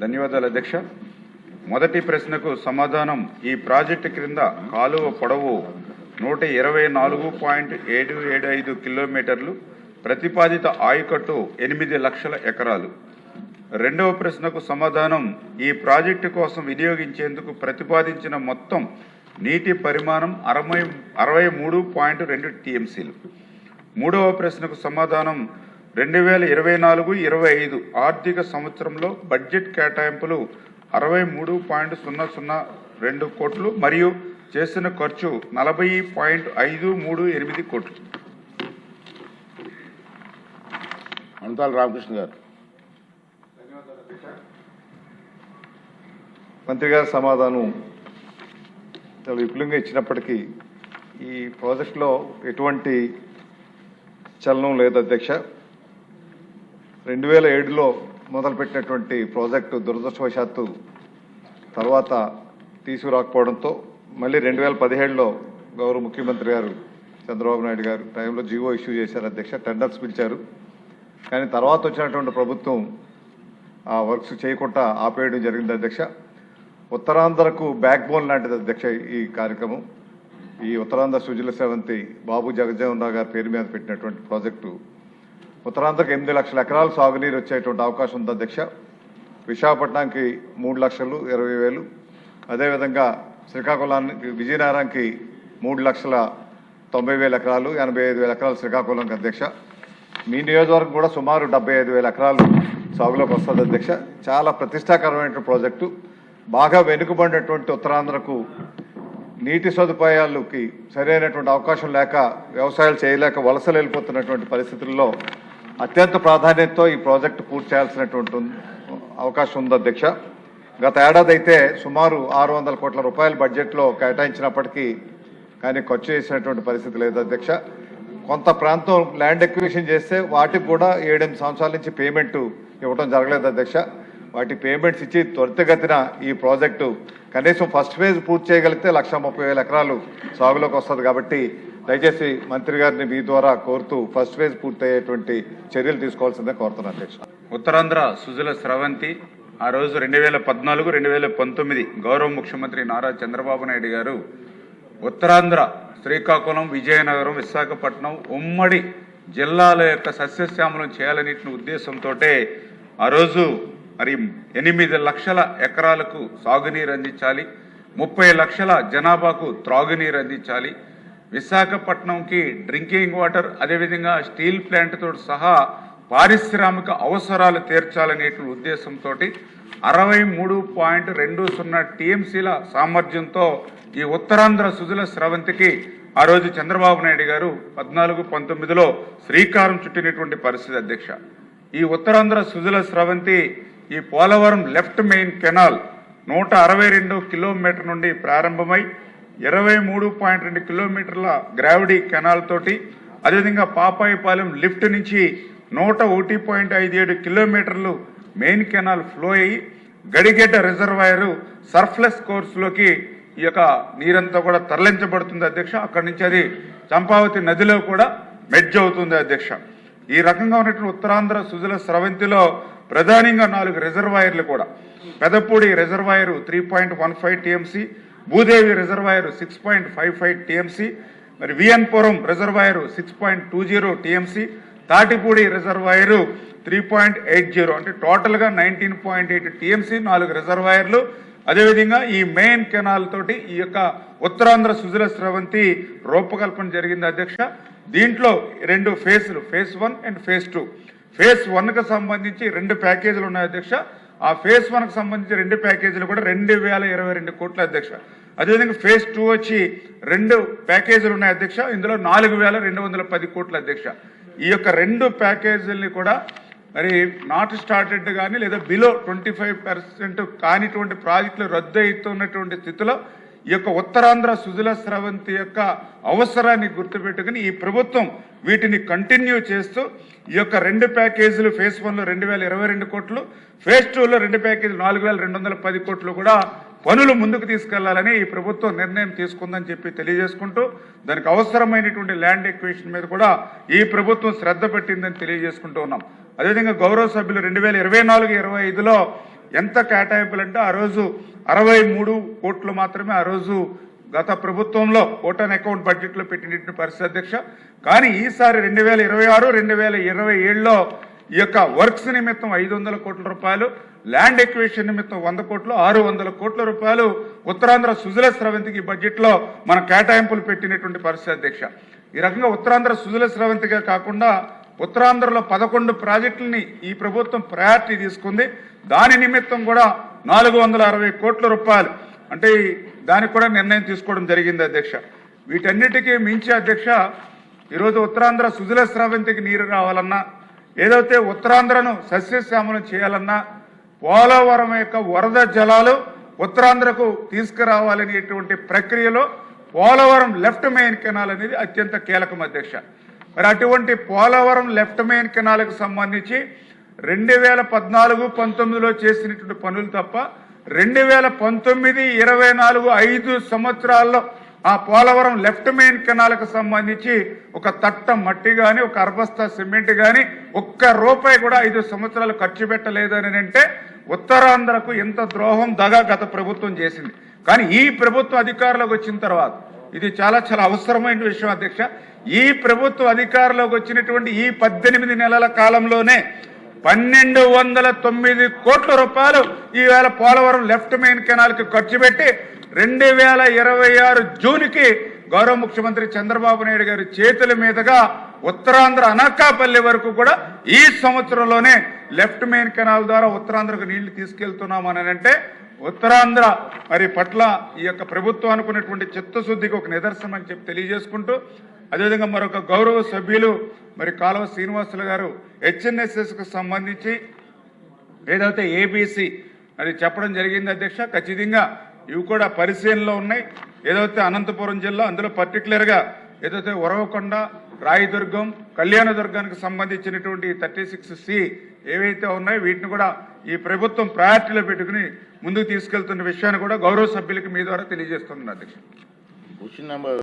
ధన్యవాదాలు అధ్యక్ష. మొదటి ప్రశ్నకు సమాధానం. ఈ ప్రాజెక్టు క్రింద కాలువ పొడవు 124.775 కిలోమీటర్లు, ప్రతిపాదిత ఆయకట్టు 8 లక్షల ఎకరాలు. రెండవ ప్రశ్నకు సమాధానం. ఈ ప్రాజెక్టు కోసం వినియోగించేందుకు ప్రతిపాదించిన మొత్తం నీటి పరిమాణం 63.2 టీఎంసీలు. మూడవ ప్రశ్నకు సమాధానం. 2024-25 ఆర్థిక సంవత్సరంలో బడ్జెట్ కేటాయింపులు 63.002 కోట్లు మరియు చేసిన ఖర్చు 40.538 కోట్లు. అంతాల రామకృష్ణ గారు. మంత్రి గారి సమాధానం చాలా విపులంగా ఇచ్చినప్పటికీ ఈ ప్రాజెక్టులో ఎటువంటి చలనం లేదు అధ్యక్ష. 2007లో మొదలుపెట్టినటువంటి ప్రాజెక్టు దురదృష్టవశాత్తు తర్వాత తీసుకురాకపోవడంతో మళ్ళీ 2017లో గౌరవ ముఖ్యమంత్రి గారు చంద్రబాబు నాయుడు గారు టైంలో జీవో ఇష్యూ చేశారు అధ్యక్ష. టెండర్స్ పిలిచారు, కానీ తర్వాత వచ్చినటువంటి ప్రభుత్వం ఆ వర్క్స్ చేయకుండా ఆపేయడం జరిగింది అధ్యక్ష. ఉత్తరాంధ్రకు బ్యాక్ బోన్ లాంటిది అధ్యక్ష ఈ కార్యక్రమం. ఈ ఉత్తరాంధ్ర సుజల స్రవంతి బాబు జగజ్జీవన్ రావు గారి పేరు మీద పెట్టినటువంటి ప్రాజెక్టు ఉత్తరాంధ్రకు 8 లక్షల ఎకరాలు సాగునీరు వచ్చేటువంటి అవకాశం ఉంది అధ్యక్ష. విశాఖపట్నానికి 3,20,000, అదేవిధంగా శ్రీకాకుళానికి విజయనగరానికి 3,90,000 ఎకరాలు, 85,000 ఎకరాలు శ్రీకాకుళంకి అధ్యక్ష. మీ నియోజకవర్గం కూడా సుమారు 75,000 ఎకరాలు సాగులోకి వస్తుంది అధ్యక్ష. చాలా ప్రతిష్టాకరమైన ప్రాజెక్టు. బాగా వెనుకబడినటువంటి ఉత్తరాంధ్రకు నీటి సదుపాయాలకి సరైనటువంటి అవకాశం లేక వ్యవసాయాలు చేయలేక వలసలు వెళ్ళిపోతున్నటువంటి పరిస్థితుల్లో అత్యంత ప్రాధాన్యతతో ఈ ప్రాజెక్టు పూర్తి చేయాల్సినటువంటి అవకాశం ఉంది అధ్యక్ష. గత ఏడాది అయితే సుమారు 600 కోట్ల రూపాయల బడ్జెట్లో కేటాయించినప్పటికీ కానీ ఖర్చు చేసినటువంటి పరిస్థితి లేదు అధ్యక్ష. కొంత ప్రాంతం ల్యాండ్ ఎక్విజిషన్ చేస్తే వాటికి కూడా 7-8 సంవత్సరాల నుంచి పేమెంట్ ఇవ్వడం జరగలేదు అధ్యక్ష. వాటి పేమెంట్స్ ఇచ్చి త్వరితగతిన ఈ ప్రాజెక్టు కనీసం ఫస్ట్ ఫేజ్ పూర్తి చేయగలిగితే 1,30,000 ఎకరాలు సాగులోకి వస్తుంది. కాబట్టి దయచేసి మంత్రి గారిని మీ ద్వారా కోరుతూ ఫస్ట్ ఫేజ్ పూర్తయ్యేటువంటి చర్యలు తీసుకోవాల్సిందే కోరుతున్నాను అధ్యక్ష. ఉత్తరాంధ్ర సుజల స్రవంతి ఆ రోజు 2014-2019 గౌరవ ముఖ్యమంత్రి నారా చంద్రబాబు నాయుడు గారు ఉత్తరాంధ్ర శ్రీకాకుళం, విజయనగరం, విశాఖపట్నం ఉమ్మడి జిల్లాల యొక్క సస్యశ్యామలం చేయాలనే ఉద్దేశంతో ఆ రోజు మరి 8 లక్షల ఎకరాలకు సాగునీరు అందించాలి, 30 లక్షల జనాభాకు త్రాగునీరు అందించాలి, విశాఖపట్నంకి డ్రింకింగ్ వాటర్, అదేవిధంగా స్టీల్ ప్లాంట్ తోటి సహా పారిశ్రామిక అవసరాలు తీర్చాలనే ఉద్దేశంతో 63.20 టీఎంసీల సామర్థ్యంతో ఈ ఉత్తరాంధ్ర సుజల స్రవంతికి ఆ రోజు చంద్రబాబు నాయుడు గారు 14-19లో శ్రీకారం చుట్టినటువంటి పరిస్థితి అధ్యక్ష. ఈ ఉత్తరాంధ్ర సుజల స్రవంతి ఈ Polavaram left main canal 162 kilometre నుండి ప్రారంభమై 23.2 కిలోమీటర్ల గ్రావిటీ కెనాల్ తోటి, అదేవిధంగా పాపాయిపాలెం లిఫ్ట్ నుంచి 101.57 కిలోమీటర్లు మెయిన్ కెనాల్ ఫ్లో అయ్యి గడిగెడ్డ రిజర్వాయరు సర్ఫ్లెస్ కోర్సులోకి ఈ యొక్క నీరంతా కూడా తరలించబడుతుంది అధ్యక్ష. అక్కడి నుంచి అది చంపావతి నదిలో కూడా మెడ్జ్ అవుతుంది అధ్యక్ష. ఈ రకంగా ఉన్నటువంటి ఉత్తరాంధ్ర సుజల స్రవంతిలో ప్రధానంగా 4 రిజర్వాయర్లు కూడా. Pedapudi reservoir 3.15 TMC, Bhudevi reservoir 6.55 TMC, మరి విఎన్పురం రిజర్వాయరు 6.20 టీఎంసీ, తాటిపూడి రిజర్వాయరు 3.80, అంటే టోటల్గా 19.8 టీఎంసీ 4 రిజర్వాయర్లు. అదేవిధంగా ఈ మెయిన్ కెనాల్ తోటి ఈ యొక్క ఉత్తరాంధ్ర సుజల స్రవంతి రూపకల్పన జరిగింది అధ్యక్ష. దీంట్లో 2 ఫేజ్లు, ఫేజ్ 1 అండ్ ఫేజ్ 2. ఫేజ్ 1కు సంబంధించి 2 ప్యాకేజీలు ఉన్నాయి అధ్యక్ష. ఆ ఫేజ్ 1కు సంబంధించి 2 ప్యాకేజీలు కూడా 2,022 కోట్ల అధ్యక్ష. అదేవిధంగా ఫేజ్ 2 వచ్చి 2 ప్యాకేజీలు ఉన్నాయి అధ్యక్ష. ఇందులో 4,210 కోట్ల అధ్యక్ష. ఈ యొక్క 2 ప్యాకేజీలని కూడా మరి నాట్ స్టార్టెడ్ కానీ లేదా బిలో 25% కానిటువంటి ప్రాజెక్టులు రద్దు అవుతున్నటువంటి స్థితిలో ఈ యొక్క ఉత్తరాంధ్ర సుజల స్రవంతి యొక్క అవసరాన్ని గుర్తుపెట్టుకుని ఈ ప్రభుత్వం వీటిని కంటిన్యూ చేస్తూ ఈ యొక్క 2 ప్యాకేజీలు ఫేజ్ 1లో 2,022 కోట్లు, ఫేజ్ 2లో 2 ప్యాకేజీలు 4,210 కోట్లు కూడా పనులు ముందుకు తీసుకెళ్లాలని ఈ ప్రభుత్వం నిర్ణయం తీసుకుందని చెప్పి తెలియజేసుకుంటూ దానికి అవసరమైనటువంటి ల్యాండ్ ఎక్విజిషన్ మీద కూడా ఈ ప్రభుత్వం శ్రద్ధ పెట్టిందని తెలియజేసుకుంటూ ఉన్నాం. అదేవిధంగా గౌరవ సభ్యులు 2024-25లో ఎంత కేటాయింపులు అంటే ఆ రోజు 63 కోట్లు మాత్రమే ఆ రోజు గత ప్రభుత్వంలో ఓటాన్ అకౌంట్ బడ్జెట్లో పెట్టినటువంటి పరిస్థితి అధ్యక్ష. కానీ ఈసారి 2026, 2027లో ఈ యొక్క వర్క్స్ నిమిత్తం 500 కోట్ల రూపాయలు, ల్యాండ్ ఎక్విజిషన్ నిమిత్తం 100 కోట్లు, 600 కోట్ల రూపాయలు ఉత్తరాంధ్ర సుజల స్రవంతికి బడ్జెట్లో మన కేటాయింపులు పెట్టినటువంటి పరిస్థితి అధ్యక్ష. ఈ రకంగా ఉత్తరాంధ్ర సుజల స్రవంతిగా కాకుండా ఉత్తరాంధ్రలో 11 ప్రాజెక్టులని ఈ ప్రభుత్వం ప్రయారిటీ తీసుకుంది. దాని నిమిత్తం కూడా 460 కోట్ల రూపాయలు అంటే దానికి కూడా నిర్ణయం తీసుకోవడం జరిగింది అధ్యక్ష. వీటన్నిటికీ మించి అధ్యక్ష, ఈరోజు ఉత్తరాంధ్ర సుజల స్రవంతికి నీరు రావాలన్నా, ఏదైతే ఉత్తరాంధ్రను సస్యశ్యామలం చేయాలన్నా, పోలవరం యొక్క వరద జలాలు ఉత్తరాంధ్రకు తీసుకురావాలనేటువంటి ప్రక్రియలో పోలవరం లెఫ్ట్ మెయిన్ కెనాల్ అనేది అత్యంత కీలకం అధ్యక్ష. మరి అటువంటి పోలవరం లెఫ్ట్ మెయిన్ కెనాల్కు సంబంధించి 2014-19లో చేసినటువంటి పనులు తప్ప 2019-24 5 సంవత్సరాల్లో ఆ పోలవరం లెఫ్ట్ మెయిన్ కెనాల్కు సంబంధించి ఒక తట్ట మట్టి కానీ, ఒక అర్బస్తా సిమెంట్ కానీ, ఒక్క రూపాయి కూడా 5 సంవత్సరాలు ఖర్చు పెట్టలేదని అంటే ఉత్తరాంధ్రకు ఎంత ద్రోహం దగా గత ప్రభుత్వం చేసింది. కానీ ఈ ప్రభుత్వం అధికారంలోకి వచ్చిన తర్వాత ఇది చాలా చాలా అవసరమైన విషయం అధ్యక్ష. ఈ ప్రభుత్వం అధికారంలోకి వచ్చినటువంటి ఈ 18 నెలల కాలంలోనే 1209 కోట్ల రూపాయలు ఈవేళ పోలవరం లెఫ్ట్ మెయిన్ కెనాల్కి ఖర్చు పెట్టి 2026 జూన్కి గౌరవ ముఖ్యమంత్రి చంద్రబాబు నాయుడు గారి చేతుల మీదుగా ఉత్తరాంధ్ర అనకాపల్లి వరకు కూడా ఈ సంవత్సరంలోనే లెఫ్ట్ మెయిన్ కెనాల్ ద్వారా ఉత్తరాంధ్రకు నీళ్లు తీసుకెళ్తున్నామని అంటే ఉత్తరాంధ్ర మరి పట్ల ఈ యొక్క ప్రభుత్వం అనుకున్నటువంటి చిత్తశుద్ధికి ఒక నిదర్శనం అని చెప్పి తెలియజేసుకుంటూ, అదేవిధంగా మరొక గౌరవ సభ్యులు మరి కాలువ శ్రీనివాసులు గారు హెచ్ఎన్ఎస్ఎస్కు సంబంధించి ఏదైతే ఏబీసీ అది చెప్పడం జరిగింది అధ్యక్ష. ఖచ్చితంగా ఇవి కూడా పరిశీలనలో ఉన్నాయి. ఏదైతే అనంతపురం జిల్లా అందులో పర్టికులర్గా ఏదైతే ఉరవకొండ, రాయదుర్గం, కళ్యాణదుర్గానికి సంబంధించినటువంటి 36C ఏవైతే ఉన్నాయో వీటిని కూడా ఈ ప్రభుత్వం ప్రయారిటీలో పెట్టుకుని ముందుకు తీసుకెళ్తున్న విషయాన్ని కూడా గౌరవ సభ్యులకి మీ ద్వారా తెలియజేస్తున్నాను అధ్యక్ష. Question number